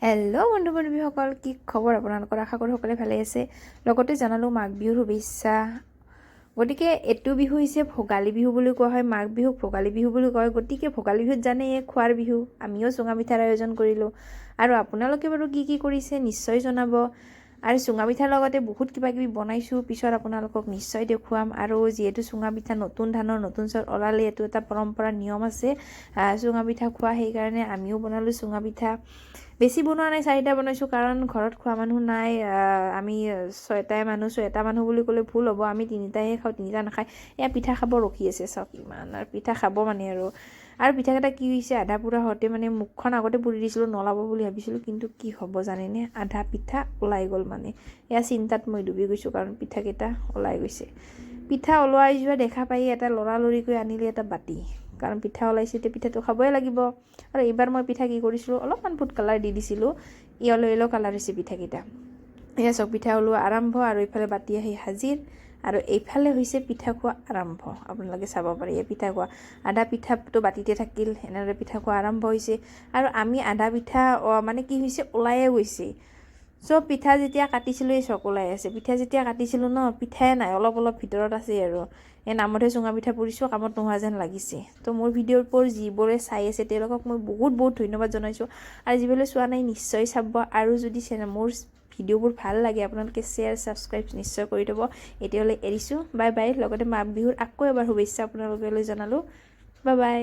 Hello' বন্ধু বান্ধৱীসকল, কি খবৰ আপোনালোকৰ? আশা কৰোঁ সকলোৱে ভালে আছে। লগতে জনালোঁ মাঘ বিহুৰ শুভেচ্ছা। গতিকে এইটো বিহু হৈছে ভোগালী বিহু বুলি কোৱা হয়, মাঘ বিহুক ভোগালী বিহু বুলি কয়। গতিকে ভোগালী বিহুত জানেই খোৱাৰ বিহু, আমিও চুঙা পিঠাৰ আয়োজন কৰিলোঁ। আৰু আপোনালোকে বাৰু কি কি কৰিছে নিশ্চয় জনাব। আৰু চুঙা পিঠাৰ লগতে বহুত কিবা কিবি বনাইছোঁ, পিছত আপোনালোকক নিশ্চয় দেখুৱাম। আৰু যিহেতু চুঙা পিঠা নতুন ধানৰ নতুন চাউল ওলালে, এইটো এটা পৰম্পৰা নিয়ম আছে চুঙা পিঠা খোৱা, সেইকাৰণে আমিও বনালোঁ চুঙা পিঠা। বেছি বনোৱা নাই, 4টা বনাইছোঁ, কাৰণ ঘৰত খোৱা মানুহ নাই। আমি 6টা মানুহ বুলি ক'লে ভুল হ'ব। আমি 3টাহে খাওঁ, 3টা নাখায়। এয়া পিঠা খাব ৰখি আছে, চাওক ইমান আৰু পিঠা খাব মানে আৰু পিঠাকেইটা কি হৈছে, আধা পুৰা হওঁতে মানে মুখখন আগতে পুৰি দিছিলোঁ, নলাব বুলি ভাবিছিলোঁ, কিন্তু কি হ'ব জানেনে, আধা পিঠা ওলাই গ'ল মানে। এয়া চিন্তাত মই ডুবি গৈছোঁ, কাৰণ পিঠাকেইটা ওলাই গৈছে। পিঠা ওলাই যোৱা দেখা পাই এটা লৰালৰিকৈ আনিলে এটা বাতি, কাৰণ পিঠা ওলাইছে, এতিয়া পিঠাটো খাবই লাগিব। আৰু এইবাৰ মই পিঠা কি কৰিছিলোঁ, অলপমান ফুড কালাৰ দি দিছিলোঁ, য়েলো কালাৰ হৈছে পিঠাকেইটা। এয়া চব পিঠা ওলোৱা আৰম্ভ, আৰু এইফালে বাতি আহি হাজিৰ, আৰু এইফালে হৈছে পিঠা খোৱা আৰম্ভ। আপোনালোকে চাব পাৰে, এই পিঠা খোৱা আধা পিঠাটো বাতিতে থাকিল, এনেদৰে পিঠা খোৱা আৰম্ভ হৈছে। আৰু আমি আধা পিঠা মানে কি হৈছে, ওলায়ে গৈছে। চব পিঠা যেতিয়া কাটিছিলোঁ, এই চক ওলাই আছে। পিঠা যেতিয়া কাটিছিলোঁ ন, পিঠাই নাই, অলপ ভিতৰত আছে। আৰু এই নামতহে চুঙা পিঠা পুৰিছোঁ, কামত নোহোৱা যেন লাগিছে। তো মোৰ ভিডিঅ'বোৰ যিবোৰে চাই আছে তেওঁলোকক মই বহুত ধন্যবাদ জনাইছোঁ। আৰু যিবোৰে চোৱা নাই নিশ্চয় চাব। আৰু যদি মোৰ ভিডিঅ'বোৰ ভাল লাগে, আপোনালোকে শ্বেয়াৰ ছাবস্ক্ৰাইব নিশ্চয় কৰি দিব। এতিয়ালৈ এৰিছোঁ, বাই বাই। লগতে মাঘ বিহুৰ আকৌ এবাৰ শুভেচ্ছা আপোনালোকলৈ জনালোঁ। Bye bye.